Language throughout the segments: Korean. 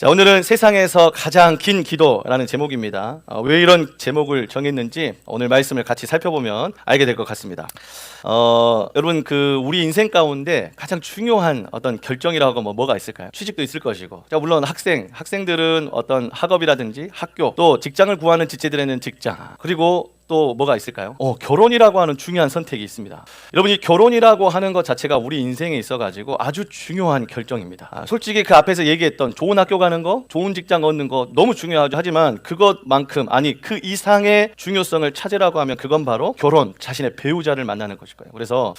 자, 오늘은 세상에서 가장 긴 기도라는 제목입니다. 왜 이런 제목을 정했는지 오늘 말씀을 같이 살펴보면 알게 될 것 같습니다. 여러분 우리 인생 가운데 가장 중요한 어떤 결정이라고 뭐가 있을까요? 취직도 있을 것이고, 자, 물론 학생들은 어떤 학업이라든지 학교, 또 직장을 구하는 지체들에는 직장, 그리고 또 뭐가 있을까요? 결혼이라고 하는 중요한 선택이 있습니다. 여러분, 이 결혼이라고 하는 것 자체가 우리 인생에 있어가지고 아주 중요한 결정입니다. 솔직히 그 앞에서 얘기했던 좋은 학교 가는 거, 좋은 직장 얻는 거 너무 중요하죠. 하지만 그것만큼, 아니 그 이상의 중요성을 찾으라고 하면 그건 바로 결혼, 자신의 배우자를 만나는 것일 거예요. 그래서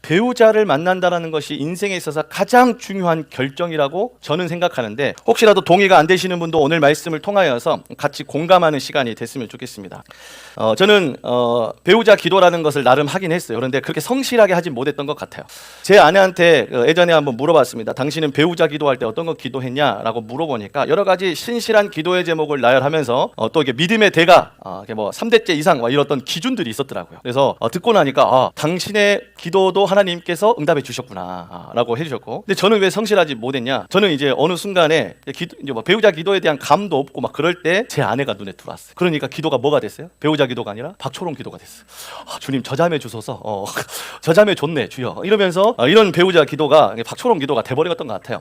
배우자를 만난다는 것이 인생에 있어서 가장 중요한 결정이라고 저는 생각하는데, 혹시라도 동의가 안 되시는 분도 오늘 말씀을 통하여서 같이 공감하는 시간이 됐으면 좋겠습니다. 저는 배우자 기도라는 것을 나름 하긴 했어요. 그런데 그렇게 성실하게 하진 못했던 것 같아요. 제 아내한테 예전에 한번 물어봤습니다. 당신은 배우자 기도할 때 어떤 거 기도했냐라고 물어보니까 여러 가지 신실한 기도의 제목을 나열하면서 또 이게 믿음의 대가, 뭐 3대째 이상 이런 어떤 기준들이 있었더라고요. 그래서 듣고 나니까 당신의 기도도 하나님께서 응답해 주셨구나 라고 해주셨고, 근데 저는 왜 성실하지 못했냐? 저는 이제 어느 순간에 이제 뭐 배우자 기도에 대한 감도 없고 막 그럴 때 제 아내가 눈에 들어왔어요. 그러니까 기도가 뭐가 됐어요? 배우자 기도가 아니라 박초롱 기도가 됐어. 주님 저 자매 주소서. 저 자매 좋네 주여. 이러면서 이런 배우자 기도가 박초롱 기도가 돼버렸던 것 같아요.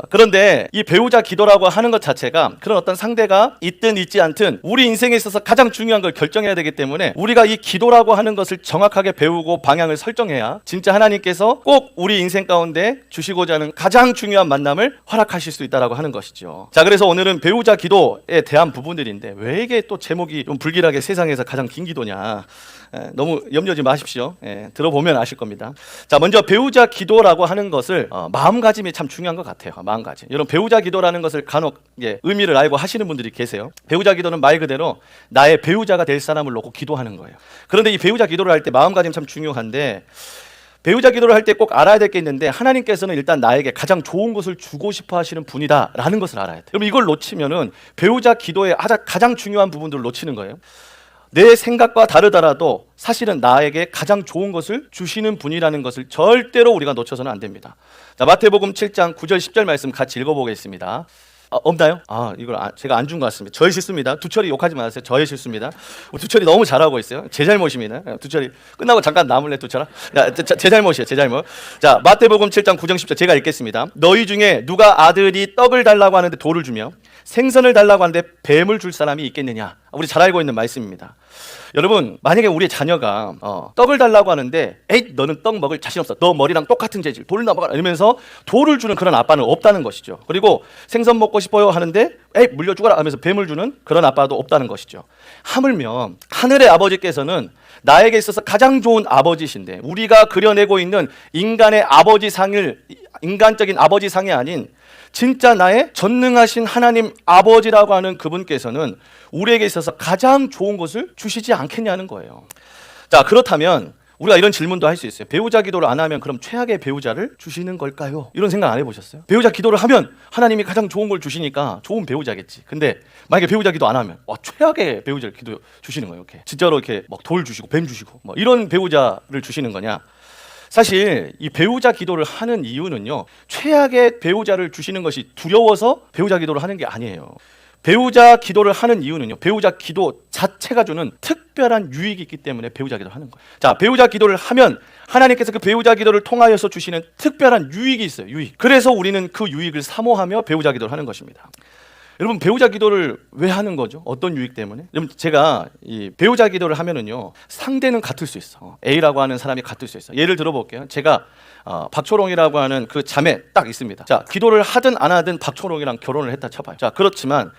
그런데 이 배우자 기도라고 하는 것 자체가 그런 어떤 상대가 있든 있지 않든 우리 인생에 있어서 가장 중요한 걸 결정해야 되기 때문에, 우리가 이 기도라고 하는 것을 정확하게 배우고 방향을 설정해야 진짜 하나님께서 꼭 우리 인생 가운데 주시고자 하는 가장 중요한 만남을 허락하실 수 있다라고 하는 것이죠. 자, 그래서 오늘은 배우자 기도에 대한 부분들인데, 왜 이게 또 제목이 좀 불길하게 세상에서 가장 긴 기도냐, 너무 염려하지 마십시오. 들어보면 아실 겁니다. 자, 먼저 배우자 기도라고 하는 것을 마음가짐이 참 중요한 것 같아요. 마음가짐. 여러분, 배우자 기도라는 것을 간혹 의미를 알고 하시는 분들이 계세요. 배우자 기도는 말 그대로 나의 배우자가 될 사람을 놓고 기도하는 거예요. 그런데 이 배우자 기도를 할 때 마음가짐 참 중요한데, 배우자 기도를 할 때 꼭 알아야 될 게 있는데, 하나님께서는 일단 나에게 가장 좋은 것을 주고 싶어 하시는 분이다 라는 것을 알아야 돼요. 그럼 이걸 놓치면은 배우자 기도의 가장 중요한 부분들을 놓치는 거예요. 내 생각과 다르더라도 사실은 나에게 가장 좋은 것을 주시는 분이라는 것을 절대로 우리가 놓쳐서는 안 됩니다. 자, 마태복음 7장 9절 10절 말씀 같이 읽어보겠습니다. 없나요? 이걸 제가 안 준 것 같습니다. 저의 실수입니다. 두철이 욕하지 마세요. 저의 실수입니다. 두철이 너무 잘하고 있어요. 제 잘못입니다. 두철이 끝나고 잠깐 남을래, 두철아? 제 잘못이에요. 제 잘못. 자, 마태복음 7장 9절 10절 제가 읽겠습니다. 너희 중에 누가 아들이 떡을 달라고 하는데 돌을 주며 생선을 달라고 하는데 뱀을 줄 사람이 있겠느냐? 우리 잘 알고 있는 말씀입니다. 여러분, 만약에 우리의 자녀가 떡을 달라고 하는데, 에이 너는 떡 먹을 자신 없어, 너 머리랑 똑같은 재질, 돌 넘어가라 이러면서 돌을 주는 그런 아빠는 없다는 것이죠. 그리고 생선 먹고 싶어요 하는데 에이 물려 죽어라 하면서 뱀을 주는 그런 아빠도 없다는 것이죠. 하물며 하늘의 아버지께서는 나에게 있어서 가장 좋은 아버지신데, 우리가 그려내고 있는 인간의 아버지상을, 인간적인 아버지상이 아닌 진짜 나의 전능하신 하나님 아버지라고 하는 그분께서는 우리에게 있어서 가장 좋은 것을 주시지 않겠냐는 거예요. 자, 그렇다면 우리가 이런 질문도 할 수 있어요. 배우자 기도를 안 하면 그럼 최악의 배우자를 주시는 걸까요? 이런 생각 안 해보셨어요? 배우자 기도를 하면 하나님이 가장 좋은 걸 주시니까 좋은 배우자겠지. 근데 만약에 배우자 기도 안 하면 최악의 배우자를 기도 주시는 거예요. 이렇게 진짜로 이렇게 막 돌 주시고 뱀 주시고 이런 배우자를 주시는 거냐? 사실 이 배우자 기도를 하는 이유는요, 최악의 배우자를 주시는 것이 두려워서 배우자 기도를 하는 게 아니에요. 배우자 기도를 하는 이유는요, 배우자 기도 자체가 주는 특별한 유익이 있기 때문에 배우자 기도를 하는 거예요. 자, 배우자 기도를 하면 하나님께서 그 배우자 기도를 통하여서 주시는 특별한 유익이 있어요. 유익. 그래서 우리는 그 유익을 사모하며 배우자 기도를 하는 것입니다. 여러분, 배우자 기도를 왜 하는 거죠? 어떤 유익 때문에? 여러분, 제가 이 배우자 기도를 하면은요, 상대는 같을 수 있어. A라고 하는 사람이 같을 수 있어. 예를 들어볼게요. 제가 박초롱이라고 하는 그 자매 딱 있습니다. 자, 기도를 하든 안 하든 박초롱이랑 결혼을 했다 쳐봐요. 자, 그렇지만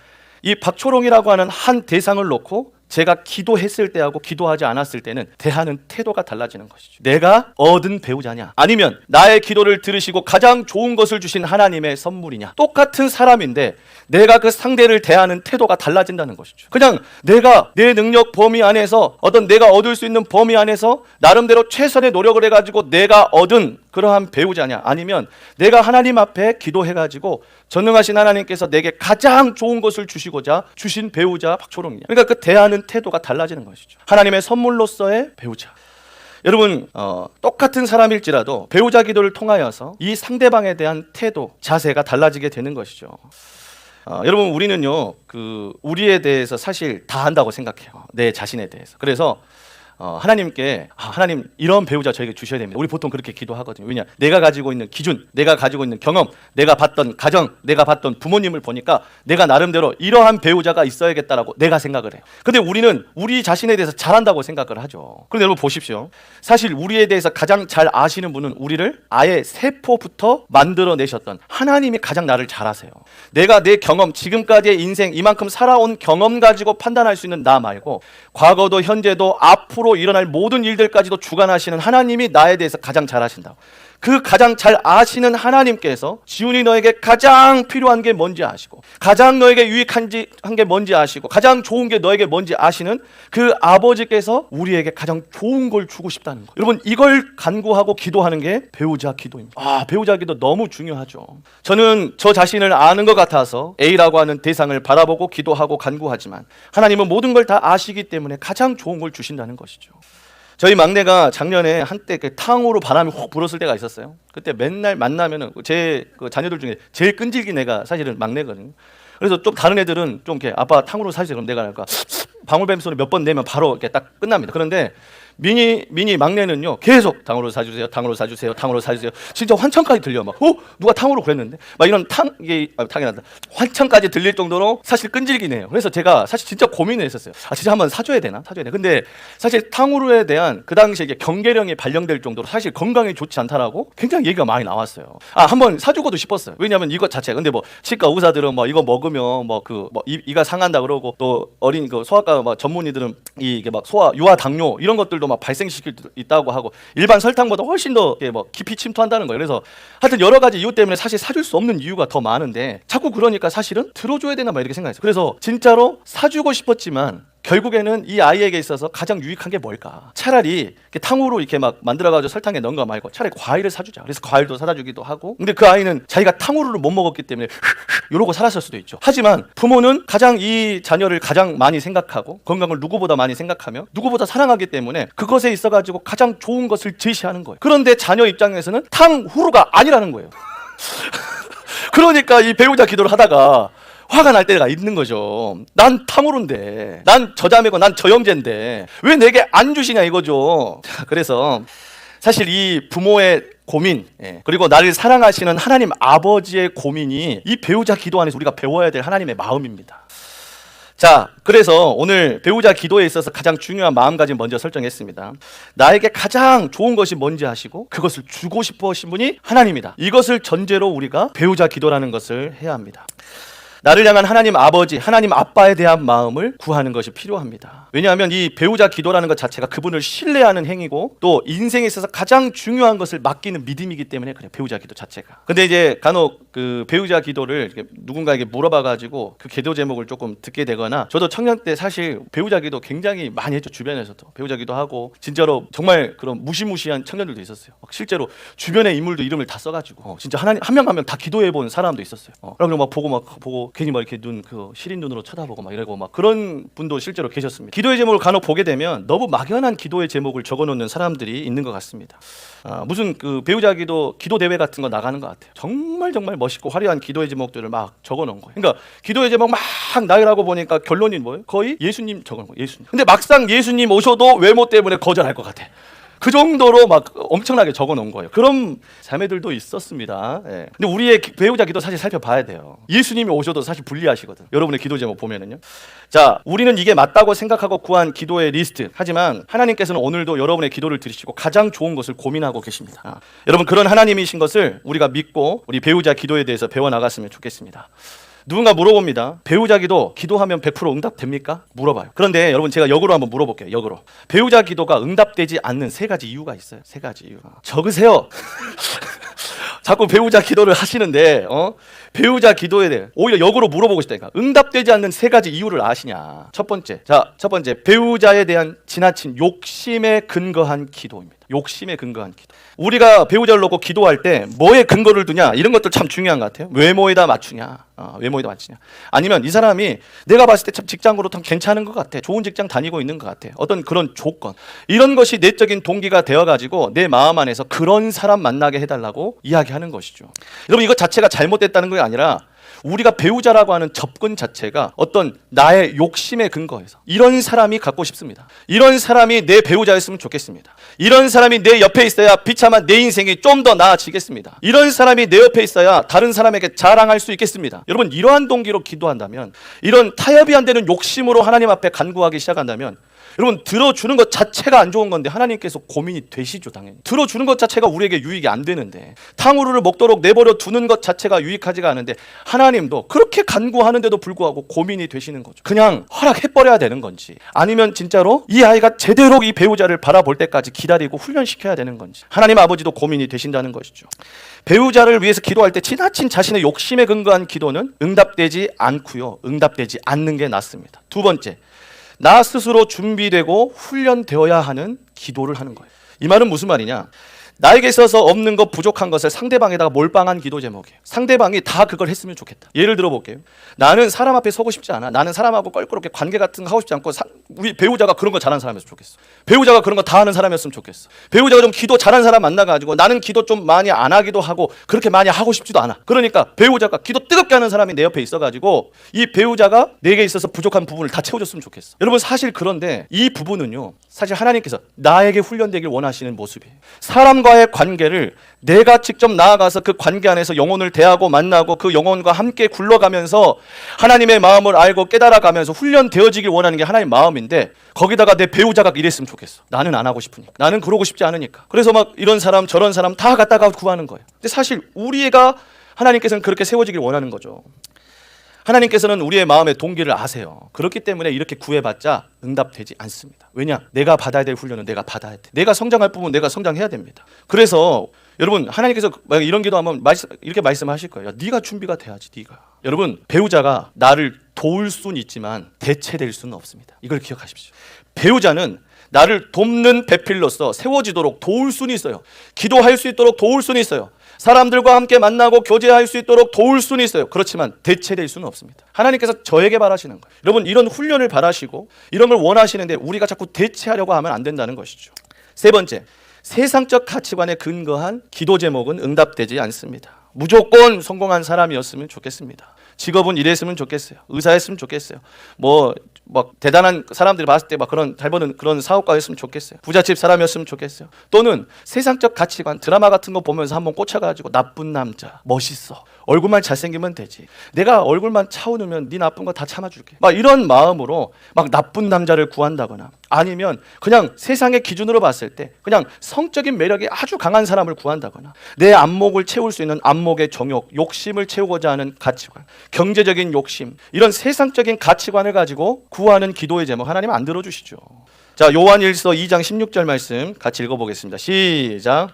이 박초롱이라고 하는 한 대상을 놓고 제가 기도했을 때하고 기도하지 않았을 때는 대하는 태도가 달라지는 것이죠. 내가 얻은 배우자냐, 아니면 나의 기도를 들으시고 가장 좋은 것을 주신 하나님의 선물이냐. 똑같은 사람인데 내가 그 상대를 대하는 태도가 달라진다는 것이죠. 그냥 내가 내 능력 범위 안에서, 어떤 내가 얻을 수 있는 범위 안에서 나름대로 최선의 노력을 해가지고 내가 얻은 그러한 배우자냐, 아니면 내가 하나님 앞에 기도해가지고 전능하신 하나님께서 내게 가장 좋은 것을 주시고자 주신 배우자 박초롱이냐. 그러니까 그 대하는 태도가 달라지는 것이죠. 하나님의 선물로서의 배우자. 여러분, 똑같은 사람일지라도 배우자 기도를 통하여서 이 상대방에 대한 태도, 자세가 달라지게 되는 것이죠. 여러분 우리는요 우리에 대해서 사실 다 안다고 생각해요. 내 자신에 대해서. 그래서 하나님께 하나님 이런 배우자 저에게 주셔야 됩니다. 우리 보통 그렇게 기도하거든요. 왜냐? 내가 가지고 있는 기준, 내가 가지고 있는 경험, 내가 봤던 가정, 내가 봤던 부모님을 보니까 내가 나름대로 이러한 배우자가 있어야겠다라고 내가 생각을 해요. 근데 우리는 우리 자신에 대해서 잘한다고 생각을 하죠. 그런데 여러분 보십시오. 사실 우리에 대해서 가장 잘 아시는 분은 우리를 아예 세포부터 만들어내셨던 하나님이 가장 나를 잘 아세요. 내가 내 경험, 지금까지의 인생 이만큼 살아온 경험 가지고 판단할 수 있는 나 말고 과거도 현재도 앞으로 일어날 모든 일들까지도 주관하시는 하나님이 나에 대해서 가장 잘 아신다고. 그 가장 잘 아시는 하나님께서 지훈이 너에게 가장 필요한 게 뭔지 아시고 가장 너에게 유익한 게 뭔지 아시고 가장 좋은 게 너에게 뭔지 아시는 그 아버지께서 우리에게 가장 좋은 걸 주고 싶다는 거예요. 여러분 이걸 간구하고 기도하는 게 배우자 기도입니다. 배우자 기도 너무 중요하죠. 저는 저 자신을 아는 것 같아서 A라고 하는 대상을 바라보고 기도하고 간구하지만 하나님은 모든 걸 다 아시기 때문에 가장 좋은 걸 주신다는 것이죠. 저희 막내가 작년에 한때 탕후루 바람이 훅 불었을 때가 있었어요. 그때 맨날 만나면은 제 자녀들 중에 제일 끈질긴 애가 사실은 막내거든요. 그래서 좀 다른 애들은 좀 이렇게 아빠 탕후루 사주세요. 그럼 내가 할까 방울뱀 소리 몇 번 내면 바로 이렇게 딱 끝납니다. 그런데 미니 막내는요 계속 탕후루 사주세요, 탕후루 사주세요, 탕후루 사주세요. 진짜 환청까지 들려. 막 누가 탕후루 그랬는데 막 이런 탕이 난다. 환청까지 들릴 정도로 사실 끈질기네요. 그래서 제가 사실 진짜 고민을 했었어요. 진짜 한번 사줘야 되나? 근데 사실 탕후루에 대한 그 당시에 이게 경계령이 발령될 정도로 사실 건강에 좋지 않다라고 굉장히 얘기가 많이 나왔어요. 한번 사주고도 싶었어요. 왜냐하면 이것 자체 근데 뭐 치과 의사들은 뭐 이거 먹으면 이가 상한다 그러고 또 어린 소아과 전문의들은 이게 막 소아 유아 당뇨 이런 것들도 막 발생시킬 수 있다고 하고 일반 설탕보다 훨씬 더 깊이 침투한다는 거예요. 그래서 하여튼 여러 가지 이유 때문에 사실 사줄 수 없는 이유가 더 많은데 자꾸 그러니까 사실은 들어줘야 되나 막 이렇게 생각했어요. 그래서 진짜로 사주고 싶었지만 결국에는 이 아이에게 있어서 가장 유익한 게 뭘까? 차라리 탕후루 이렇게 막 만들어가지고 설탕에 넣은 거 말고 차라리 과일을 사주자. 그래서 과일도 사다 주기도 하고. 근데 그 아이는 자기가 탕후루를 못 먹었기 때문에 이러고 살았을 수도 있죠. 하지만 부모는 가장 이 자녀를 가장 많이 생각하고 건강을 누구보다 많이 생각하며 누구보다 사랑하기 때문에 그것에 있어가지고 가장 좋은 것을 제시하는 거예요. 그런데 자녀 입장에서는 탕후루가 아니라는 거예요. 그러니까 이 배우자 기도를 하다가 화가 날 때가 있는 거죠. 난 탕후루인데, 난 저자매고 난 저형제인데 왜 내게 안 주시냐 이거죠. 그래서 사실 이 부모의 고민 그리고 나를 사랑하시는 하나님 아버지의 고민이 이 배우자 기도 안에서 우리가 배워야 될 하나님의 마음입니다. 자, 그래서 오늘 배우자 기도에 있어서 가장 중요한 마음가짐 먼저 설정했습니다. 나에게 가장 좋은 것이 뭔지 아시고 그것을 주고 싶어 하신 분이 하나님이다. 이것을 전제로 우리가 배우자 기도라는 것을 해야 합니다. 나를 향한 하나님 아버지, 하나님 아빠에 대한 마음을 구하는 것이 필요합니다. 왜냐하면 이 배우자 기도라는 것 자체가 그분을 신뢰하는 행위고 또 인생에 있어서 가장 중요한 것을 맡기는 믿음이기 때문에 그래요. 배우자 기도 자체가. 근데 이제 간혹 그 배우자 기도를 누군가에게 물어봐가지고 그 기도 제목을 조금 듣게 되거나 저도 청년 때 사실 배우자 기도 굉장히 많이 했죠. 주변에서도 배우자 기도하고 진짜로 정말 그런 무시무시한 청년들도 있었어요. 실제로 주변의 인물도 이름을 다 써가지고 진짜 하나님 한 명 한 명 다 기도해본 사람도 있었어요. 그럼 막 보고 괜히 막 이렇게 시린 눈으로 쳐다보고 막 이러고 막 그런 분도 실제로 계셨습니다. 기도의 제목을 간혹 보게 되면 너무 막연한 기도의 제목을 적어놓는 사람들이 있는 것 같습니다. 무슨 그 배우자 기도 대회 같은 거 나가는 것 같아요. 정말 멋있고 화려한 기도의 제목들을 막 적어놓은 거예요. 그러니까 기도의 제목 막 나열하고 보니까 결론이 뭐예요? 거의 예수님 적어놓은 거예요. 예수님. 근데 막상 예수님 오셔도 외모 때문에 거절할 것 같아. 그 정도로 막 엄청나게 적어놓은 거예요. 그런 자매들도 있었습니다. 근데 우리의 배우자 기도 사실 살펴봐야 돼요. 예수님이 오셔도 사실 불리하시거든. 여러분의 기도 제목 보면은요. 자, 우리는 이게 맞다고 생각하고 구한 기도의 리스트. 하지만 하나님께서는 오늘도 여러분의 기도를 들으시고 가장 좋은 것을 고민하고 계십니다. 여러분 그런 하나님이신 것을 우리가 믿고 우리 배우자 기도에 대해서 배워나갔으면 좋겠습니다. 누군가 물어봅니다. 배우자 기도 기도하면 100% 응답됩니까? 물어봐요. 그런데 여러분 제가 역으로 한번 물어볼게요. 역으로. 배우자 기도가 응답되지 않는 3가지 이유가 있어요. 3가지 이유. 적으세요. 자꾸 배우자 기도를 하시는데 배우자 기도에 대해 오히려 역으로 물어보고 싶다니까. 응답되지 않는 3가지 이유를 아시냐? 첫 번째 배우자에 대한 지나친 욕심에 근거한 기도입니다. 욕심에 근거한 기도. 우리가 배우자를 놓고 기도할 때 뭐에 근거를 두냐 이런 것들 참 중요한 것 같아요. 외모에다 맞추냐, 아니면 이 사람이 내가 봤을 때 참 직장으로 참 괜찮은 것 같아, 좋은 직장 다니고 있는 것 같아, 어떤 그런 조건 이런 것이 내적인 동기가 되어가지고 내 마음 안에서 그런 사람 만나게 해달라고 이야기하는 것이죠. 여러분 이것 자체가 잘못됐다는 게 아니라 우리가 배우자라고 하는 접근 자체가 어떤 나의 욕심에 근거해서 이런 사람이 갖고 싶습니다. 이런 사람이 내 배우자였으면 좋겠습니다. 이런 사람이 내 옆에 있어야 비참한 내 인생이 좀 더 나아지겠습니다. 이런 사람이 내 옆에 있어야 다른 사람에게 자랑할 수 있겠습니다. 여러분, 이러한 동기로 기도한다면, 이런 타협이 안 되는 욕심으로 하나님 앞에 간구하기 시작한다면, 여러분, 들어주는 것 자체가 안 좋은 건데 하나님께서 고민이 되시죠. 당연히 들어주는 것 자체가 우리에게 유익이 안 되는데, 탕후루를 먹도록 내버려 두는 것 자체가 유익하지가 않은데 하나님도 그렇게 간구하는데도 불구하고 고민이 되시는 거죠. 그냥 허락해버려야 되는 건지, 아니면 진짜로 이 아이가 제대로 이 배우자를 바라볼 때까지 기다리고 훈련시켜야 되는 건지, 하나님 아버지도 고민이 되신다는 것이죠. 배우자를 위해서 기도할 때 지나친 자신의 욕심에 근거한 기도는 응답되지 않고요, 응답되지 않는 게 낫습니다. 두 번째, 나 스스로 준비되고 훈련되어야 하는 기도를 하는 거예요. 이 말은 무슨 말이냐? 나에게 있어서 없는 것, 부족한 것을 상대방에다가 몰빵한 기도 제목이에요. 상대방이 다 그걸 했으면 좋겠다. 예를 들어 볼게요. 나는 사람 앞에 서고 싶지 않아. 나는 사람하고 껄끄럽게 관계 같은 거 하고 싶지 않고, 우리 배우자가 그런 거 잘하는 사람이었으면 좋겠어. 배우자가 그런 거 다 하는 사람이었으면 좋겠어. 배우자가 좀 기도 잘하는 사람 만나가지고 나는 기도 좀 많이 안 하기도 하고 그렇게 많이 하고 싶지도 않아. 그러니까 배우자가 기도 뜨겁게 하는 사람이 내 옆에 있어가지고 이 배우자가 내게 있어서 부족한 부분을 다 채워줬으면 좋겠어. 여러분, 사실 그런데 이 부분은요, 사실 하나님께서 나에게 훈련되길 원하시는 모습이에요. 사람과의 관계를 내가 직접 나아가서 그 관계 안에서 영혼을 대하고 만나고 그 영혼과 함께 굴러가면서 하나님의 마음을 알고 깨달아가면서 훈련되어지길 원하는 게 하나님의 마음인데, 거기다가 내 배우자가 이랬으면 좋겠어. 나는 안 하고 싶으니까, 나는 그러고 싶지 않으니까. 그래서 막 이런 사람 저런 사람 다 갖다가 구하는 거예요. 근데 사실 우리가 하나님께서는 그렇게 세워지길 원하는 거죠. 하나님께서는 우리의 마음의 동기를 아세요. 그렇기 때문에 이렇게 구해봤자 응답되지 않습니다. 왜냐? 내가 받아야 될 훈련은 내가 받아야 돼. 내가 성장할 부분 내가 성장해야 됩니다. 그래서 여러분, 하나님께서 이런 기도하면 이렇게 말씀하실 거예요. 네가 준비가 돼야지, 네가. 여러분, 배우자가 나를 도울 수는 있지만 대체될 수는 없습니다. 이걸 기억하십시오. 배우자는 나를 돕는 배필로서 세워지도록 도울 수는 있어요. 기도할 수 있도록 도울 수는 있어요. 사람들과 함께 만나고 교제할 수 있도록 도울 수는 있어요. 그렇지만 대체될 수는 없습니다. 하나님께서 저에게 바라시는 거예요. 여러분, 이런 훈련을 바라시고 이런 걸 원하시는데 우리가 자꾸 대체하려고 하면 안 된다는 것이죠. 세 번째, 세상적 가치관에 근거한 기도 제목은 응답되지 않습니다. 무조건 성공한 사람이었으면 좋겠습니다. 직업은 이랬으면 좋겠어요. 의사였으면 좋겠어요. 막 대단한 사람들이 봤을 때 막 그런 잘 버는 그런 사업가였으면 좋겠어요. 부잣집 사람이었으면 좋겠어요. 또는 세상적 가치관, 드라마 같은 거 보면서 한번 꽂혀가지고 나쁜 남자, 멋있어, 얼굴만 잘생기면 되지, 내가 얼굴만 차우면 네 나쁜 거 다 참아줄게, 막 이런 마음으로 막 나쁜 남자를 구한다거나, 아니면 그냥 세상의 기준으로 봤을 때 그냥 성적인 매력이 아주 강한 사람을 구한다거나, 내 안목을 채울 수 있는 안목의 정욕, 욕심을 채우고자 하는 가치관, 경제적인 욕심, 이런 세상적인 가치관을 가지고 구하는 기도의 제목, 하나님 안 들어주시죠. 자, 요한일서 2장 16절 말씀 같이 읽어보겠습니다. 시작.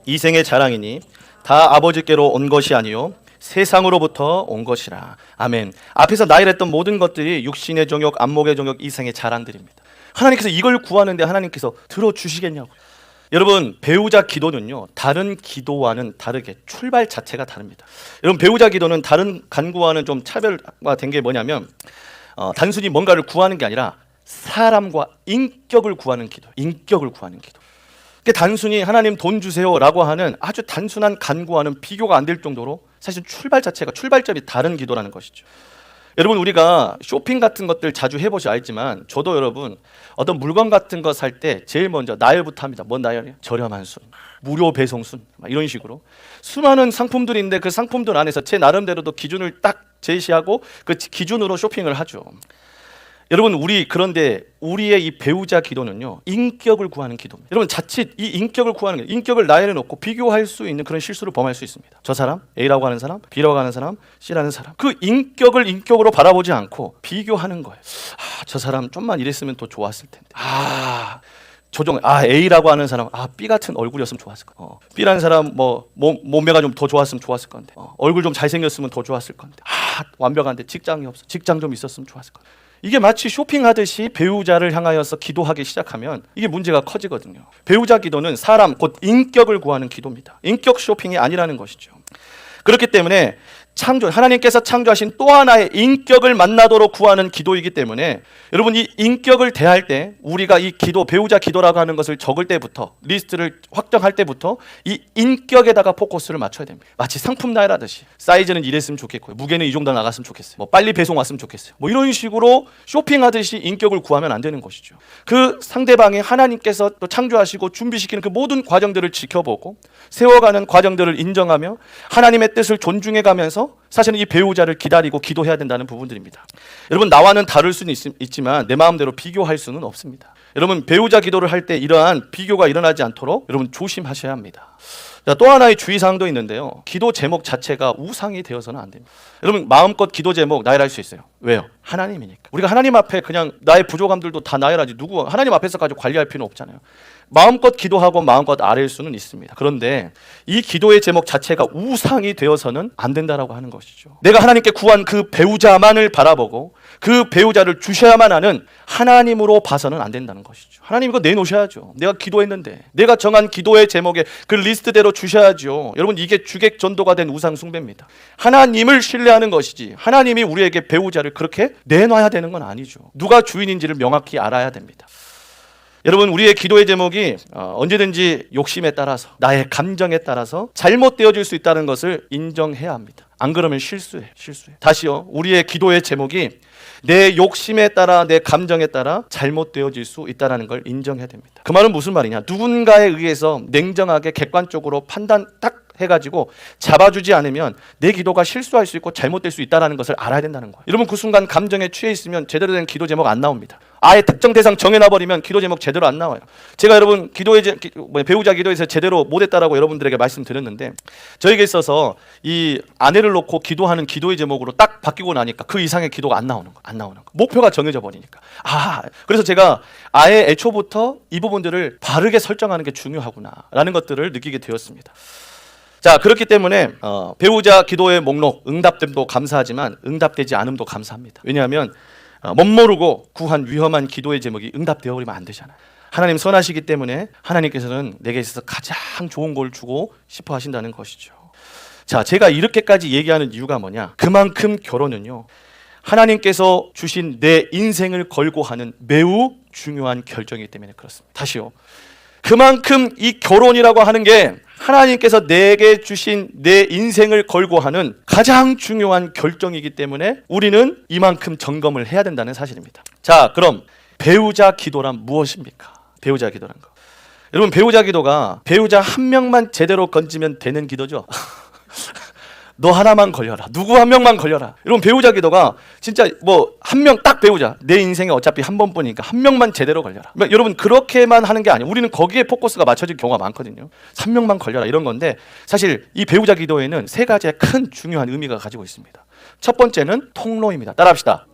이생의 자랑이니 다 아버지께로 온 것이 아니요 세상으로부터 온 것이라. 아멘. 앞에서 나열했던 모든 것들이 육신의 정욕, 안목의 정욕, 이생의 자랑들입니다. 하나님께서 이걸 구하는데 하나님께서 들어주시겠냐고. 여러분, 배우자 기도는요, 다른 기도와는 다르게 출발 자체가 다릅니다. 여러분, 배우자 기도는 다른 간구와는 좀 차별화된 게 뭐냐면, 단순히 뭔가를 구하는 게 아니라 사람과 인격을 구하는 기도, 인격을 구하는 기도. 단순히 하나님 돈 주세요라고 하는 아주 단순한 간구와는 비교가 안 될 정도로 사실 출발점이 다른 기도라는 것이죠. 여러분, 우리가 쇼핑 같은 것들 자주 해보셔 알지만, 저도 여러분 어떤 물건 같은 거 살 때 제일 먼저 나열부터 합니다. 뭔 나열이에요? 저렴한 순, 무료 배송 순, 이런 식으로 수많은 상품들인데 그 상품들 안에서 제 나름대로도 기준을 딱 제시하고 그 기준으로 쇼핑을 하죠. 여러분, 그런데 우리의 이 배우자 기도는요, 인격을 구하는 기도입니다. 여러분, 자칫 이 인격을 구하는 게, 인격을 나열해 놓고 비교할 수 있는 그런 실수를 범할 수 있습니다. 저 사람, A라고 하는 사람, B라고 하는 사람, C라는 사람, 그 인격을 인격으로 바라보지 않고 비교하는 거예요. 저 사람 좀만 이랬으면 더 좋았을 텐데. A라고 하는 사람, B 같은 얼굴이었으면 좋았을 건데, B라는 사람 몸매가 좀 더 좋았으면 좋았을 건데, 얼굴 좀 잘생겼으면 더 좋았을 건데, 완벽한데 직장이 없어, 직장 좀 있었으면 좋았을 건데. 이게 마치 쇼핑하듯이 배우자를 향하여서 기도하기 시작하면 이게 문제가 커지거든요. 배우자 기도는 사람, 곧 인격을 구하는 기도입니다. 인격 쇼핑이 아니라는 것이죠. 그렇기 때문에 하나님께서 창조하신 또 하나의 인격을 만나도록 구하는 기도이기 때문에 여러분 이 인격을 대할 때 우리가 이 기도, 배우자 기도라고 하는 것을 적을 때부터 리스트를 확정할 때부터 이 인격에다가 포커스를 맞춰야 됩니다. 마치 상품 나열하듯이 사이즈는 이랬으면 좋겠고요, 무게는 이 정도 나갔으면 좋겠어요, 뭐 빨리 배송 왔으면 좋겠어요, 뭐 이런 식으로 쇼핑하듯이 인격을 구하면 안 되는 것이죠. 그 상대방이 하나님께서 또 창조하시고 준비시키는 그 모든 과정들을 지켜보고 세워가는 과정들을 인정하며 하나님의 뜻을 존중해가면서 사실은 이 배우자를 기다리고 기도해야 된다는 부분들입니다. 여러분 나와는 다를 수는 있지만 내 마음대로 비교할 수는 없습니다. 여러분 배우자 기도를 할 때 이러한 비교가 일어나지 않도록 여러분 조심하셔야 합니다. 자, 또 하나의 주의사항도 있는데요, 기도 제목 자체가 우상이 되어서는 안 됩니다. 여러분 마음껏 기도 제목 나열할 수 있어요. 왜요? 하나님이니까. 우리가 하나님 앞에 그냥 나의 부족함들도 다 나열하지, 누구 하나님 앞에서 가지고 관리할 필요는 없잖아요. 마음껏 기도하고 마음껏 아뢰일 수는 있습니다. 그런데 이 기도의 제목 자체가 우상이 되어서는 안 된다라고 하는 것이죠. 내가 하나님께 구한 그 배우자만을 바라보고 그 배우자를 주셔야만 하는 하나님으로 봐서는 안 된다는 것이죠. 하나님 이거 내놓으셔야죠. 내가 기도했는데 내가 정한 기도의 제목에 그 리스트대로 주셔야죠. 여러분 이게 주객 전도가 된 우상 숭배입니다. 하나님을 신뢰하는 것이지 하나님이 우리에게 배우자를 그렇게 내놔야 되는 건 아니죠. 누가 주인인지를 명확히 알아야 됩니다. 여러분 우리의 기도의 제목이 언제든지 욕심에 따라서 나의 감정에 따라서 잘못되어질 수 있다는 것을 인정해야 합니다. 안 그러면 실수해. 다시요, 우리의 기도의 제목이 내 욕심에 따라 내 감정에 따라 잘못되어질 수 있다는 걸 인정해야 됩니다. 그 말은 무슨 말이냐, 누군가에 의해서 냉정하게 객관적으로 판단 딱 해가지고 잡아주지 않으면 내 기도가 실수할 수 있고 잘못될 수 있다는 것을 알아야 된다는 거예요. 여러분 그 순간 감정에 취해 있으면 제대로 된 기도 제목 안 나옵니다. 아예 특정 대상 정해놔버리면 기도 제목 제대로 안 나와요. 제가 여러분 배우자 기도에서 제대로 못했다라고 여러분들에게 말씀드렸는데, 저에게 있어서 이 아내를 놓고 기도하는 기도의 제목으로 딱 바뀌고 나니까 그 이상의 기도가 안 나오는 거. 목표가 정해져 버리니까. 그래서 제가 아예 애초부터 이 부분들을 바르게 설정하는 게 중요하구나라는 것들을 느끼게 되었습니다. 자, 그렇기 때문에 배우자 기도의 목록 응답됨도 감사하지만 응답되지 않음도 감사합니다. 왜냐하면 멋모르고 구한 위험한 기도의 제목이 응답되어 버리면 안 되잖아요. 하나님 선하시기 때문에 하나님께서는 내게 있어서 가장 좋은 걸 주고 싶어 하신다는 것이죠. 자, 제가 이렇게까지 얘기하는 이유가 뭐냐, 그만큼 결혼은요 하나님께서 주신 내 인생을 걸고 하는 매우 중요한 결정이기 때문에 그렇습니다. 다시요, 그만큼 이 결혼이라고 하는 게 하나님께서 내게 주신 내 인생을 걸고 하는 가장 중요한 결정이기 때문에 우리는 이만큼 점검을 해야 된다는 사실입니다. 자, 그럼 배우자 기도란 무엇입니까? 배우자 기도란 거. 여러분 배우자 기도가 배우자 한 명만 제대로 건지면 되는 기도죠. 너 하나만 걸려라, 누구 한 명만 걸려라. 여러분 배우자 기도가 진짜 뭐 한 명 딱 배우자, 내 인생에 어차피 한 번뿐이니까 한 명만 제대로 걸려라. 그러니까 여러분 그렇게만 하는 게 아니에요. 우리는 거기에 포커스가 맞춰질 경우가 많거든요. 한 명만 걸려라 이런 건데, 사실 이 배우자 기도에는 세 가지의 큰 중요한 의미가 가지고 있습니다. 첫 번째는 통로입니다. 따라합시다.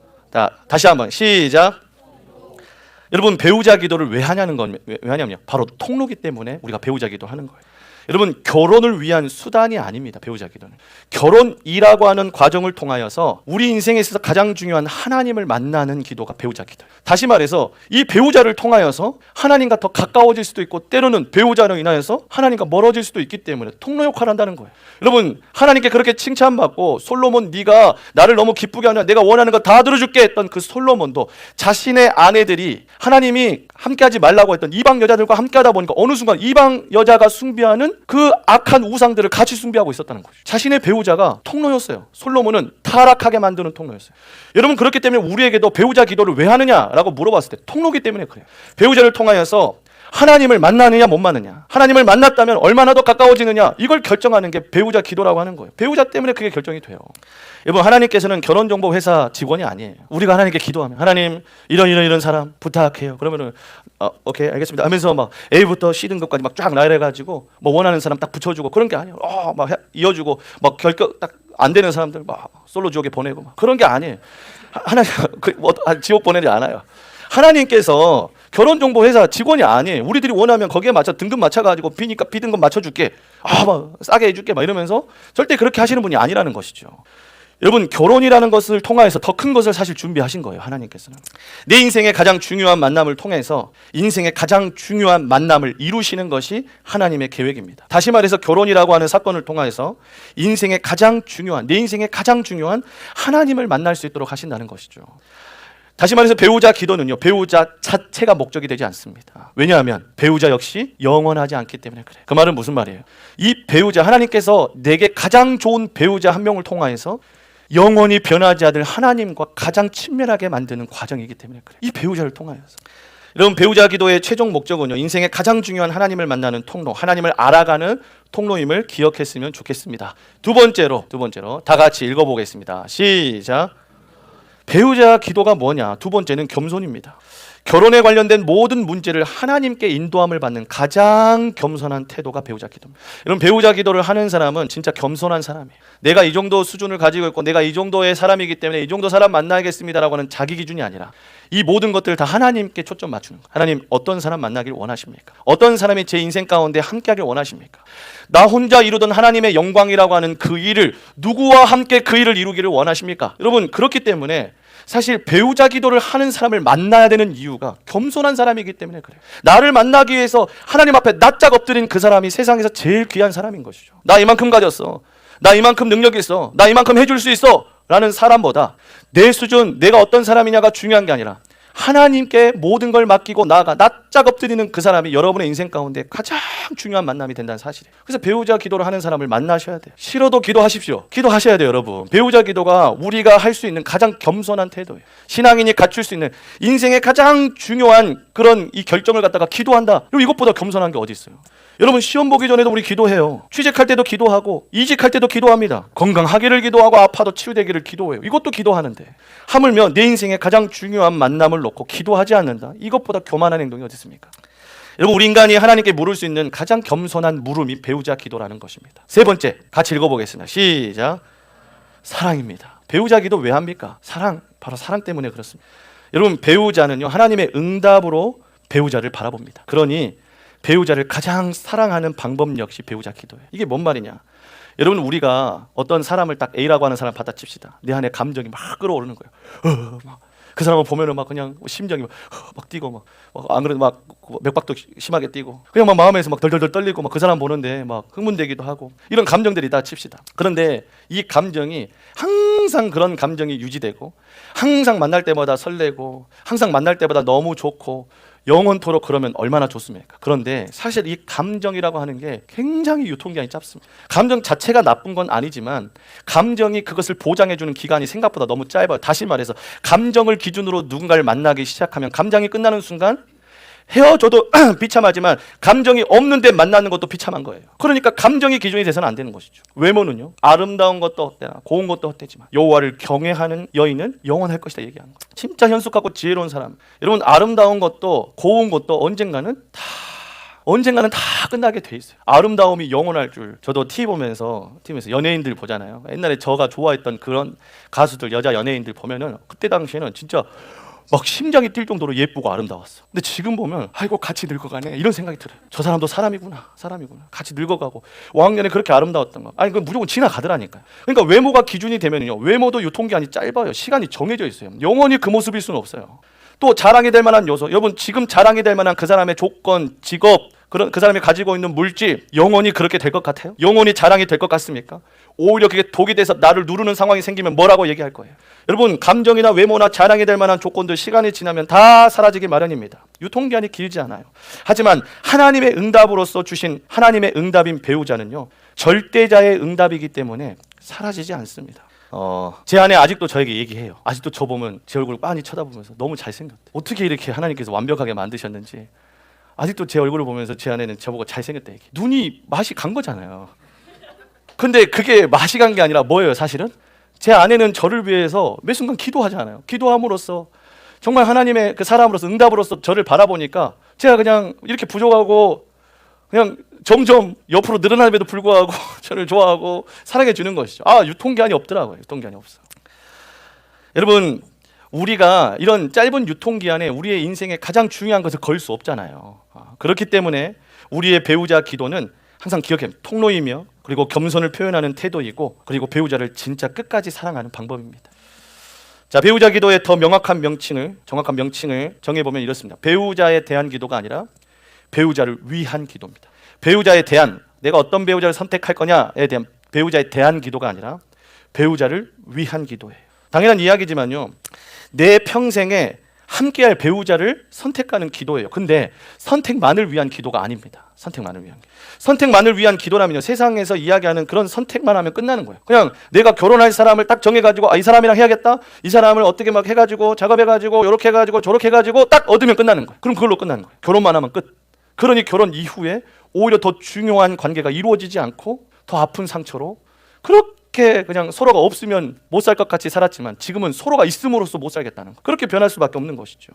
다시 한번 시작. 여러분 배우자 기도를 왜 하냐면요, 바로 통로기 때문에 우리가 배우자 기도 하는 거예요. 여러분 결혼을 위한 수단이 아닙니다. 배우자 기도는 결혼이라고 하는 과정을 통하여서 우리 인생에 있어서 가장 중요한 하나님을 만나는 기도가 배우자 기도예요. 다시 말해서 이 배우자를 통하여서 하나님과 더 가까워질 수도 있고, 때로는 배우자로 인하여서 하나님과 멀어질 수도 있기 때문에 통로 역할을 한다는 거예요. 여러분 하나님께 그렇게 칭찬받고 솔로몬 네가 나를 너무 기쁘게 하냐, 내가 원하는 거 다 들어줄게 했던 그 솔로몬도 자신의 아내들이 하나님이 함께하지 말라고 했던 이방 여자들과 함께하다 보니까 어느 순간 이방 여자가 숭배하는 그 악한 우상들을 같이 숭배하고 있었다는 거죠. 자신의 배우자가 통로였어요. 솔로몬은 타락하게 만드는 통로였어요. 여러분 그렇기 때문에 우리에게도 배우자 기도를 왜 하느냐라고 물어봤을 때 통로기 때문에 그래요. 배우자를 통하여서 하나님을 만나느냐 못 만나느냐, 하나님을 만났다면 얼마나 더 가까워지느냐, 이걸 결정하는 게 배우자 기도라고 하는 거예요. 배우자 때문에 그게 결정이 돼요. 여러분 하나님께서는 결혼정보회사 직원이 아니에요. 우리가 하나님께 기도하면 하나님 이런 사람 부탁해요. 그러면은 오케이 알겠습니다 하면서 막 A부터 C 등급까지 막 쫙 나열해가지고 뭐 원하는 사람 딱 붙여주고 그런 게 아니에요. 막 이어주고 막 결격 딱 안 되는 사람들 막 솔로 지옥에 보내고 막 그런 게 아니에요. 하나님 지옥 보내지 않아요. 하나님께서 결혼정보회사 직원이 아니에요. 우리들이 원하면 거기에 맞춰 등급 맞춰가지고 B니까 B등급 맞춰줄게, 막 싸게 해줄게 막 이러면서 절대 그렇게 하시는 분이 아니라는 것이죠. 여러분, 결혼이라는 것을 통하여서 더 큰 것을 사실 준비하신 거예요. 하나님께서는 내 인생의 가장 중요한 만남을 통해서 인생의 가장 중요한 만남을 이루시는 것이 하나님의 계획입니다. 다시 말해서 결혼이라고 하는 사건을 통하여서 인생의 가장 중요한, 내 인생의 가장 중요한 하나님을 만날 수 있도록 하신다는 것이죠. 다시 말해서 배우자 기도는요, 배우자 자체가 목적이 되지 않습니다. 왜냐하면 배우자 역시 영원하지 않기 때문에 그래요. 그 말은 무슨 말이에요? 이 배우자, 하나님께서 내게 가장 좋은 배우자 한 명을 통하여서 영원히 변하지 않을 하나님과 가장 친밀하게 만드는 과정이기 때문에 그래요. 이 배우자를 통하여서. 여러분, 배우자 기도의 최종 목적은요, 인생의 가장 중요한 하나님을 만나는 통로, 하나님을 알아가는 통로임을 기억했으면 좋겠습니다. 두 번째로 다 같이 읽어보겠습니다. 시작. 배우자 기도가 뭐냐? 두 번째는 겸손입니다. 결혼에 관련된 모든 문제를 하나님께 인도함을 받는 가장 겸손한 태도가 배우자 기도입니다. 여러분, 배우자 기도를 하는 사람은 진짜 겸손한 사람이에요. 내가 이 정도 수준을 가지고 있고 내가 이 정도의 사람이기 때문에 이 정도 사람 만나야겠습니다라고 하는 자기 기준이 아니라 이 모든 것들을 다 하나님께 초점 맞추는 거예요. 하나님, 어떤 사람 만나길 원하십니까? 어떤 사람이 제 인생 가운데 함께하길 원하십니까? 나 혼자 이루던 하나님의 영광이라고 하는 그 일을 누구와 함께 그 일을 이루기를 원하십니까? 여러분, 그렇기 때문에 사실 배우자 기도를 하는 사람을 만나야 되는 이유가 겸손한 사람이기 때문에 그래요. 나를 만나기 위해서 하나님 앞에 납작 엎드린 그 사람이 세상에서 제일 귀한 사람인 것이죠. 나 이만큼 가졌어, 나 이만큼 능력이 있어, 나 이만큼 해줄 수 있어 라는 사람보다 내 수준, 내가 어떤 사람이냐가 중요한 게 아니라 하나님께 모든 걸 맡기고 나아가 납작 엎드리는 그 사람이 여러분의 인생 가운데 가장 중요한 만남이 된다는 사실이에요. 그래서 배우자 기도를 하는 사람을 만나셔야 돼요. 싫어도 기도하십시오. 기도하셔야 돼요, 여러분. 배우자 기도가 우리가 할 수 있는 가장 겸손한 태도예요. 신앙인이 갖출 수 있는 인생의 가장 중요한 그런 이 결정을 갖다가 기도한다. 이것보다 겸손한 게 어디 있어요? 여러분, 시험 보기 전에도 우리 기도해요. 취직할 때도 기도하고 이직할 때도 기도합니다. 건강하기를 기도하고 아파도 치유되기를 기도해요. 이것도 기도하는데 하물며 내 인생의 가장 중요한 만남을 놓고 기도하지 않는다. 이것보다 교만한 행동이 어디 있습니까? 여러분, 우리 인간이 하나님께 물을 수 있는 가장 겸손한 물음이 배우자 기도라는 것입니다. 세 번째, 같이 읽어보겠습니다. 시작. 사랑입니다. 배우자 기도 왜 합니까? 사랑, 바로 사랑 때문에 그렇습니다. 여러분, 배우자는요, 하나님의 응답으로 배우자를 바라봅니다. 그러니 배우자를 가장 사랑하는 방법 역시 배우자 기도예요. 이게 뭔 말이냐? 여러분, 우리가 어떤 사람을 딱 A라고 하는 사람 받아칩시다. 내 안에 감정이 막 끌어오르는 거예요. 그 사람을 보면은 막 그냥 심장이 막 뛰고 안 그래도 막 맥박도 심하게 뛰고 그냥 막 마음에서 막 덜덜덜 떨리고 막 그 사람 보는데 막 흥분되기도 하고 이런 감정들이 다 칩시다. 그런데 이 감정이 항상 그런 감정이 유지되고 항상 만날 때마다 설레고 항상 만날 때마다 너무 좋고 영원토록 그러면 얼마나 좋습니까? 그런데 사실 이 감정이라고 하는 게 굉장히 유통기한이 짧습니다. 감정 자체가 나쁜 건 아니지만 감정이 그것을 보장해주는 기간이 생각보다 너무 짧아요. 다시 말해서 감정을 기준으로 누군가를 만나기 시작하면 감정이 끝나는 순간 헤어져도 비참하지만 감정이 없는데 만나는 것도 비참한 거예요. 그러니까 감정이 기준이 돼서는 안 되는 것이죠. 외모는요, 아름다운 것도 헛되나 고운 것도 헛되지만 여호와를 경외하는 여인은 영원할 것이다 얘기하는 거예요. 진짜 현숙하고 지혜로운 사람, 여러분, 아름다운 것도 고운 것도 언젠가는 다 끝나게 돼 있어요. 아름다움이 영원할 줄. 저도 TV 보면서 연예인들 보잖아요. 옛날에 제가 좋아했던 그런 가수들, 여자 연예인들 보면은 그때 당시에는 진짜 막 심장이 뛸 정도로 예쁘고 아름다웠어. 근데 지금 보면 아이고 같이 늙어가네 이런 생각이 들어요. 저 사람도 사람이구나. 같이 늙어가고 5학년에 그렇게 아름다웠던 거. 아니, 그건 무조건 지나가더라니까요. 그러니까 외모가 기준이 되면요, 외모도 유통기한이 짧아요. 시간이 정해져 있어요. 영원히 그 모습일 수는 없어요. 또 자랑이 될 만한 요소, 여러분, 지금 자랑이 될 만한 그 사람의 조건, 직업, 그 사람이 가지고 있는 물질, 영원히 그렇게 될 것 같아요? 영원히 자랑이 될 것 같습니까? 오히려 그게 독이 돼서 나를 누르는 상황이 생기면 뭐라고 얘기할 거예요? 여러분, 감정이나 외모나 자랑이 될 만한 조건들 시간이 지나면 다 사라지기 마련입니다. 유통기한이 길지 않아요. 하지만 하나님의 응답으로서 주신 하나님의 응답인 배우자는요, 절대자의 응답이기 때문에 사라지지 않습니다. 제 아내 아직도 저에게 얘기해요. 아직도 저 보면 제 얼굴을 빤히 쳐다보면서 너무 잘생겼대. 어떻게 이렇게 하나님께서 완벽하게 만드셨는지 아직도 제 얼굴을 보면서 제 아내는 저보고 잘생겼다 얘기. 눈이 맛이 간 거잖아요. 근데 그게 맛이 간 게 아니라 뭐예요? 사실은 제 아내는 저를 위해서 매 순간 기도하잖아요. 기도함으로써 정말 하나님의 그 사람으로서 응답으로서 저를 바라보니까 제가 그냥 이렇게 부족하고 그냥 점점 옆으로 늘어남에도 불구하고 저를 좋아하고 사랑해 주는 것이죠. 유통기한이 없더라고요. 유통기한이 없어. 여러분, 우리가 이런 짧은 유통기한에 우리의 인생에 가장 중요한 것을 걸 수 없잖아요. 그렇기 때문에 우리의 배우자 기도는 항상 기억해. 통로이며 그리고 겸손을 표현하는 태도이고 그리고 배우자를 진짜 끝까지 사랑하는 방법입니다. 자, 배우자 기도의 더 정확한 명칭을 정해보면 이렇습니다. 배우자에 대한 기도가 아니라 배우자를 위한 기도입니다. 배우자에 대한, 내가 어떤 배우자를 선택할 거냐에 대한 배우자에 대한 기도가 아니라 배우자를 위한 기도예요. 당연한 이야기지만요, 내 평생에 함께할 배우자를 선택하는 기도예요. 근데 선택만을 위한 기도가 아닙니다. 선택만을 위한 기도라면요, 세상에서 이야기하는 그런 선택만 하면 끝나는 거예요. 그냥 내가 결혼할 사람을 딱 정해가지고 이 사람이랑 해야겠다, 이 사람을 어떻게 막 해가지고 작업해가지고 이렇게 해가지고 저렇게 해가지고 딱 얻으면 끝나는 거예요. 그럼 그걸로 끝나는 거예요. 결혼만 하면 끝. 그러니 결혼 이후에 오히려 더 중요한 관계가 이루어지지 않고 더 아픈 상처로 그렇게 그냥 서로가 없으면 못 살 것 같이 살았지만 지금은 서로가 있음으로써 못 살겠다는 거. 그렇게 변할 수밖에 없는 것이죠.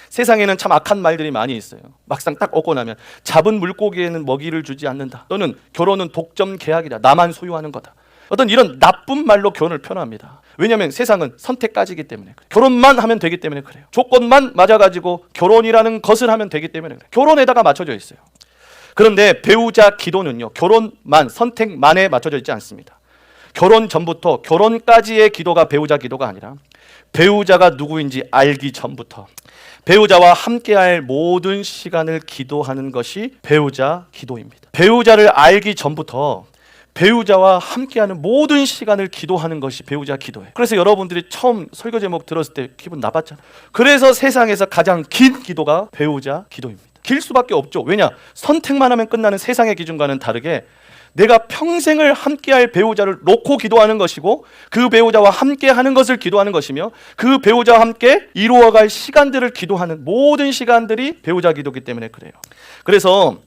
세상에는 참 악한 말들이 많이 있어요. 막상 딱 얻고 나면 잡은 물고기에는 먹이를 주지 않는다, 또는 결혼은 독점 계약이다, 나만 소유하는 거다, 어떤 이런 나쁜 말로 결혼을 표현합니다. 왜냐하면 세상은 선택까지이기 때문에 그래요. 결혼만 하면 되기 때문에 그래요. 조건만 맞아가지고 결혼이라는 것을 하면 되기 때문에 그래요. 결혼에다가 맞춰져 있어요. 그런데 배우자 기도는요, 결혼만, 선택만에 맞춰져 있지 않습니다. 결혼 전부터 결혼까지의 기도가 배우자 기도가 아니라 배우자가 누구인지 알기 전부터 배우자와 함께할 모든 시간을 기도하는 것이 배우자 기도입니다. 배우자를 알기 전부터 배우자와 함께하는 모든 시간을 기도하는 것이 배우자 기도예요. 그래서 여러분들이 처음 설교 제목 들었을 때 기분 나빴잖아요. 그래서 세상에서 가장 긴 기도가 배우자 기도입니다. 길 수밖에 없죠. 왜냐? 선택만 하면 끝나는 세상의 기준과는 다르게 내가 평생을 함께할 배우자를 놓고 기도하는 것이고 그 배우자와 함께하는 것을 기도하는 것이며 그 배우자와 함께 이루어갈 시간들을 기도하는 모든 시간들이 배우자 기도이기 때문에 그래요. 그래서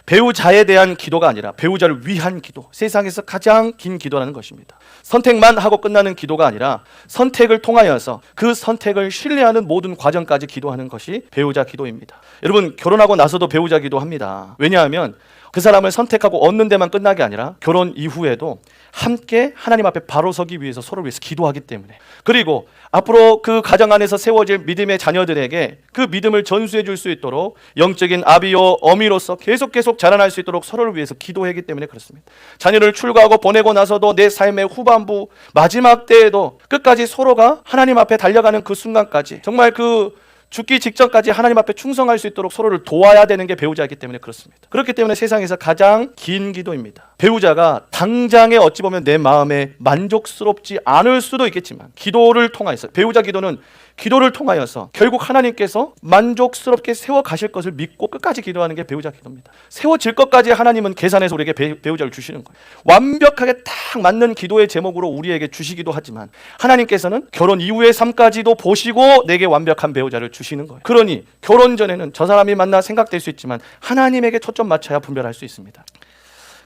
배우자에 대한 기도가 아니라 배우자를 위한 기도, 세상에서 가장 긴 기도라는 것입니다. 선택만 하고 끝나는 기도가 아니라 선택을 통하여서 그 선택을 신뢰하는 모든 과정까지 기도하는 것이 배우자 기도입니다. 여러분, 결혼하고 나서도 배우자 기도합니다. 왜냐하면 그 사람을 선택하고 얻는 데만 끝나게 아니라 결혼 이후에도 함께 하나님 앞에 바로 서기 위해서 서로를 위해서 기도하기 때문에, 그리고 앞으로 그 가정 안에서 세워질 믿음의 자녀들에게 그 믿음을 전수해 줄 수 있도록 영적인 아비요 어미로서 계속 자라날 수 있도록 서로를 위해서 기도하기 때문에 그렇습니다. 자녀를 출가하고 보내고 나서도 내 삶의 후반부 마지막 때에도 끝까지 서로가 하나님 앞에 달려가는 그 순간까지 정말 그 죽기 직전까지 하나님 앞에 충성할 수 있도록 서로를 도와야 되는 게 배우자이기 때문에 그렇습니다. 그렇기 때문에 세상에서 가장 긴 기도입니다. 배우자가 당장에 어찌 보면 내 마음에 만족스럽지 않을 수도 있겠지만 기도를 통하여서, 배우자 기도는 기도를 통하여서 결국 하나님께서 만족스럽게 세워가실 것을 믿고 끝까지 기도하는 게 배우자 기도입니다. 세워질 것까지 하나님은 계산해서 우리에게 배우자를 주시는 거예요. 완벽하게 딱 맞는 기도의 제목으로 우리에게 주시기도 하지만 하나님께서는 결혼 이후의 삶까지도 보시고 내게 완벽한 배우자를 주시는 거예요. 그러니 결혼 전에는 저 사람이 맞나 생각될 수 있지만 하나님에게 초점 맞춰야 분별할 수 있습니다.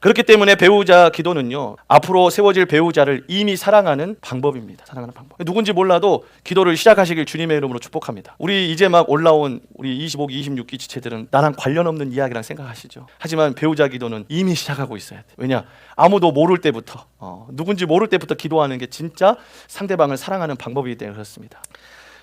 그렇기 때문에 배우자 기도는요, 앞으로 세워질 배우자를 이미 사랑하는 방법입니다. 사랑하는 방법. 누군지 몰라도 기도를 시작하시길 주님의 이름으로 축복합니다. 우리 이제 막 올라온 우리 25기, 26기 지체들은 나랑 관련 없는 이야기랑 생각하시죠. 하지만 배우자 기도는 이미 시작하고 있어야 돼. 왜냐? 아무도 모를 때부터, 누군지 모를 때부터 기도하는 게 진짜 상대방을 사랑하는 방법이기 때문에 그렇습니다.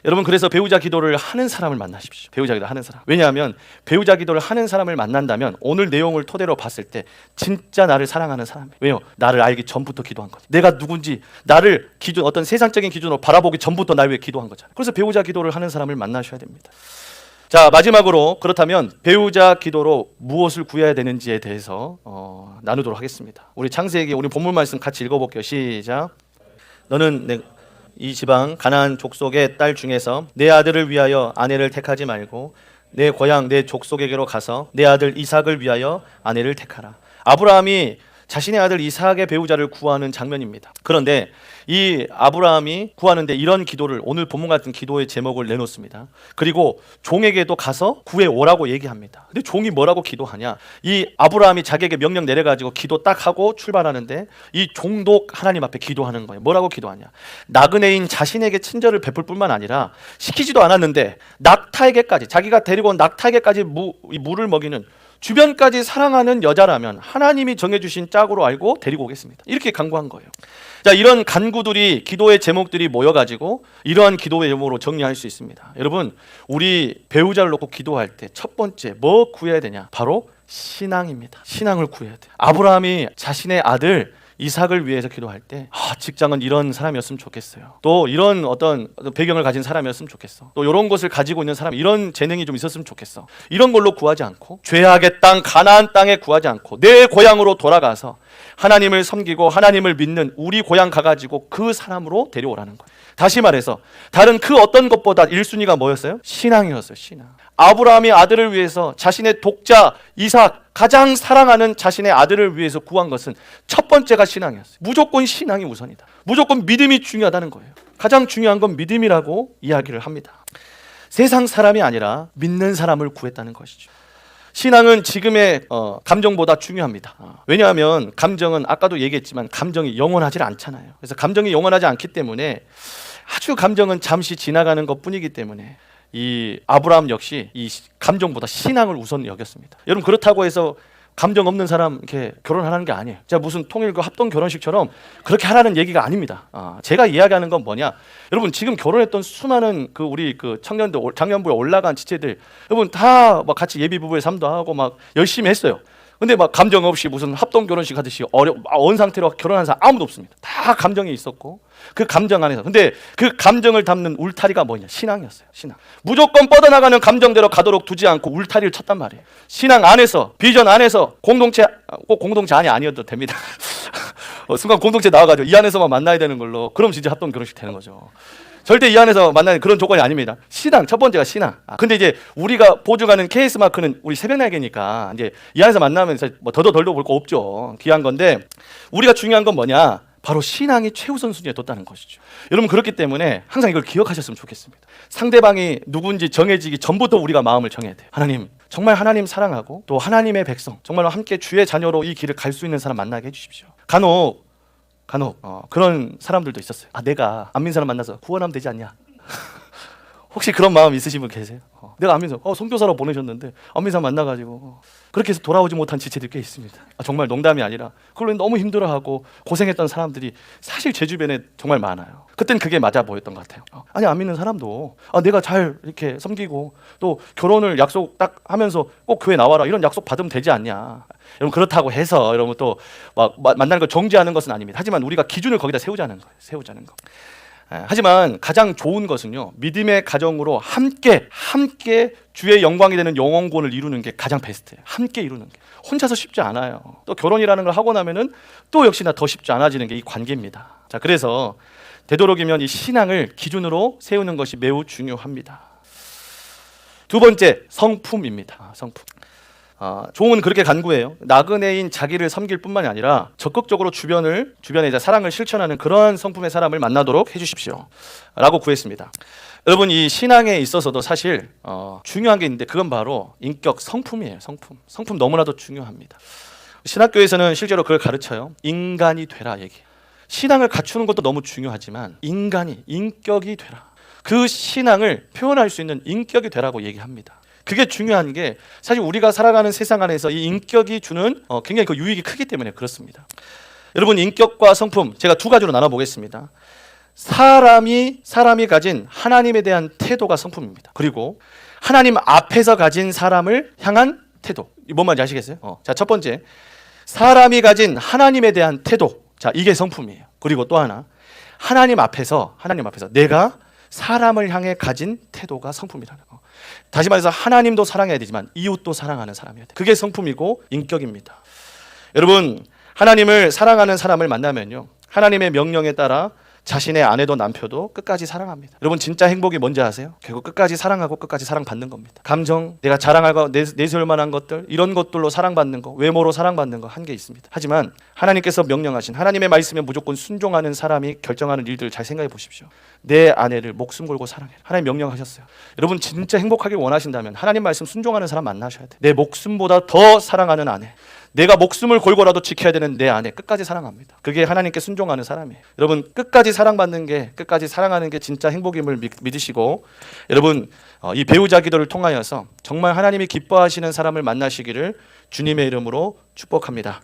여러분, 그래서 배우자 기도를 하는 사람을 만나십시오. 배우자 기도를 하는 사람. 왜냐하면 배우자 기도를 하는 사람을 만난다면 오늘 내용을 토대로 봤을 때 진짜 나를 사랑하는 사람이에요. 왜요? 나를 알기 전부터 기도한 거죠. 내가 누군지 나를 기준, 어떤 세상적인 기준으로 바라보기 전부터 날 위해 기도한 거잖아요. 그래서 배우자 기도를 하는 사람을 만나셔야 됩니다. 자, 마지막으로 그렇다면 배우자 기도로 무엇을 구해야 되는지에 대해서 나누도록 하겠습니다. 우리 창세기 우리 본문 말씀 같이 읽어볼게요. 시작. 너는 이 지방 가나안 족속의 딸 중에서 내 아들을 위하여 아내를 택하지 말고 내 고향 내 족속에게로 가서 내 아들 이삭을 위하여 아내를 택하라. 아브라함이 자신의 아들 이삭의 배우자를 구하는 장면입니다. 그런데 이 아브라함이 구하는데 이런 기도를, 오늘 본문 같은 기도의 제목을 내놓습니다. 그리고 종에게도 가서 구해오라고 얘기합니다. 근데 종이 뭐라고 기도하냐? 이 아브라함이 자기에게 명령 내려가지고 기도 딱 하고 출발하는데 이 종도 하나님 앞에 기도하는 거예요. 뭐라고 기도하냐? 나그네인 자신에게 친절을 베풀 뿐만 아니라 시키지도 않았는데 낙타에게까지, 자기가 데리고 온 낙타에게까지 물을 먹이는 주변까지 사랑하는 여자라면 하나님이 정해주신 짝으로 알고 데리고 오겠습니다. 이렇게 간구한 거예요. 자, 이런 간구들이, 기도의 제목들이 모여가지고 이러한 기도의 제목으로 정리할 수 있습니다. 여러분, 우리 배우자를 놓고 기도할 때 첫 번째 뭐 구해야 되냐? 바로 신앙입니다. 신앙을 구해야 돼. 아브라함이 자신의 아들 이삭을 위해서 기도할 때 직장은 이런 사람이었으면 좋겠어요. 또 이런 어떤 배경을 가진 사람이었으면 좋겠어. 또 이런 것을 가지고 있는 사람, 이런 재능이 좀 있었으면 좋겠어. 이런 걸로 구하지 않고, 죄악의 땅 가나안 땅에 구하지 않고 내 고향으로 돌아가서 하나님을 섬기고 하나님을 믿는 우리 고향 가가지고 그 사람으로 데려오라는 거예요. 다시 말해서 다른 그 어떤 것보다 1순위가 뭐였어요? 신앙이었어요. 신앙. 아브라함이 아들을 위해서, 자신의 독자 이삭, 가장 사랑하는 자신의 아들을 위해서 구한 것은 첫 번째가 신앙이었어요. 무조건 신앙이 우선이다. 무조건 믿음이 중요하다는 거예요. 가장 중요한 건 믿음이라고 이야기를 합니다. 세상 사람이 아니라 믿는 사람을 구했다는 것이죠. 신앙은 지금의 감정보다 중요합니다. 왜냐하면 감정은 아까도 얘기했지만 감정이 영원하지 않잖아요. 그래서 감정이 영원하지 않기 때문에, 아주 감정은 잠시 지나가는 것뿐이기 때문에 이 아브라함 역시 이 감정보다 신앙을 우선 여겼습니다. 여러분, 그렇다고 해서 감정 없는 사람 이렇게 결혼하라는 게 아니에요. 제가 무슨 통일교 합동 결혼식처럼 그렇게 하라는 얘기가 아닙니다. 제가 이야기하는 건 뭐냐? 여러분, 지금 결혼했던 수많은 우리 청년들, 장년부에 올라간 지체들, 여러분 다 막 같이 예비 부부의 삶도 하고 막 열심히 했어요. 근데 막 감정 없이 무슨 합동 결혼식 하듯이 언 상태로 결혼한 사람 아무도 없습니다. 다 감정이 있었고, 그 감정 안에서, 근데 그 감정을 담는 울타리가 뭐냐? 신앙이었어요. 신앙. 무조건 뻗어나가는 감정대로 가도록 두지 않고 울타리를 쳤단 말이에요. 신앙 안에서, 비전 안에서, 공동체, 꼭 공동체 안이 아니어도 됩니다. 순간 공동체 나와가지고 이 안에서만 만나야 되는 걸로, 그럼 진짜 합동 결혼식 되는 거죠. 절대 이 안에서 만나는 그런 조건이 아닙니다. 신앙, 첫 번째가 신앙. 근데 이제 우리가 보증하는 KS 마크는 우리 새벽날개니까 이제 이 안에서 만나면 뭐 더도 덜도 볼 거 없죠. 귀한 건데, 우리가 중요한 건 뭐냐? 바로 신앙이 최우선 순위에 뒀다는 것이죠. 여러분, 그렇기 때문에 항상 이걸 기억하셨으면 좋겠습니다. 상대방이 누군지 정해지기 전부터 우리가 마음을 정해야 돼요. 하나님, 정말 하나님 사랑하고 또 하나님의 백성, 정말로 함께 주의 자녀로 이 길을 갈 수 있는 사람 만나게 해주십시오. 간혹 그런 사람들도 있었어요. 내가 안 믿는 사람 만나서 구원하면 되지 않냐? 혹시 그런 마음 있으신 분 계세요? 내가 안 믿는 사람, 선교사로 보내셨는데 안 믿는 사람 만나가지고 그렇게 해서 돌아오지 못한 지체들이 꽤 있습니다. 정말 농담이 아니라 그걸로 너무 힘들어하고 고생했던 사람들이 사실 제 주변에 정말 많아요. 그땐 그게 맞아 보였던 것 같아요. 아니, 안 믿는 사람도 내가 잘 이렇게 섬기고 또 결혼을 약속 딱 하면서 꼭 교회 나와라, 이런 약속 받으면 되지 않냐? 여러분, 그렇다고 해서 여러분 또 막 만나는 걸 정지하는 것은 아닙니다. 하지만 우리가 기준을 거기다 세우자는 거예요. 세우자는 거. 하지만 가장 좋은 것은요, 믿음의 가정으로 함께 주의 영광이 되는 영혼권을 이루는 게 가장 베스트예요. 함께 이루는 게 혼자서 쉽지 않아요. 또 결혼이라는 걸 하고 나면은 또 역시나 더 쉽지 않아지는 게 이 관계입니다. 자, 그래서 되도록이면 이 신앙을 기준으로 세우는 것이 매우 중요합니다. 두 번째, 성품입니다. 성품. 종은 그렇게 간구해요. 나그네인 자기를 섬길 뿐만이 아니라 적극적으로 주변에 이제 사랑을 실천하는 그러한 성품의 사람을 만나도록 해주십시오 라고 구했습니다. 여러분, 이 신앙에 있어서도 사실 중요한 게 있는데, 그건 바로 인격, 성품이에요. 성품 너무나도 중요합니다. 신학교에서는 실제로 그걸 가르쳐요. 인간이 되라 얘기. 신앙을 갖추는 것도 너무 중요하지만 인격이 되라. 그 신앙을 표현할 수 있는 인격이 되라고 얘기합니다. 그게 중요한 게, 사실 우리가 살아가는 세상 안에서 이 인격이 주는 굉장히 그 유익이 크기 때문에 그렇습니다. 여러분, 인격과 성품 제가 두 가지로 나눠보겠습니다. 사람이 가진 하나님에 대한 태도가 성품입니다. 그리고 하나님 앞에서 가진 사람을 향한 태도. 뭔 말인지 아시겠어요? 자, 첫 번째, 사람이 가진 하나님에 대한 태도. 자, 이게 성품이에요. 그리고 또 하나, 하나님 앞에서 내가 사람을 향해 가진 태도가 성품이라는 거. 다시 말해서 하나님도 사랑해야 되지만 이웃도 사랑하는 사람이어야 돼. 그게 성품이고 인격입니다. 여러분, 하나님을 사랑하는 사람을 만나면요, 하나님의 명령에 따라 자신의 아내도 남편도 끝까지 사랑합니다. 여러분, 진짜 행복이 뭔지 아세요? 결국 끝까지 사랑하고 끝까지 사랑받는 겁니다. 감정, 내가 자랑하고 내세울 만한 것들, 이런 것들로 사랑받는 거, 외모로 사랑받는 거 한계 있습니다. 하지만 하나님께서 명령하신 하나님의 말씀에 무조건 순종하는 사람이 결정하는 일들을 잘 생각해 보십시오. 내 아내를 목숨 걸고 사랑해라. 하나님 명령하셨어요. 여러분, 진짜 행복하길 원하신다면 하나님 말씀 순종하는 사람 만나셔야 돼요. 내 목숨보다 더 사랑하는 아내, 내가 목숨을 걸고라도 지켜야 되는 내 아내 끝까지 사랑합니다. 그게 하나님께 순종하는 사람이에요. 여러분 끝까지 사랑받는 게, 끝까지 사랑하는 게 진짜 행복임을 믿으시고, 여러분 이 배우자 기도를 통하여서 정말 하나님이 기뻐하시는 사람을 만나시기를 주님의 이름으로 축복합니다.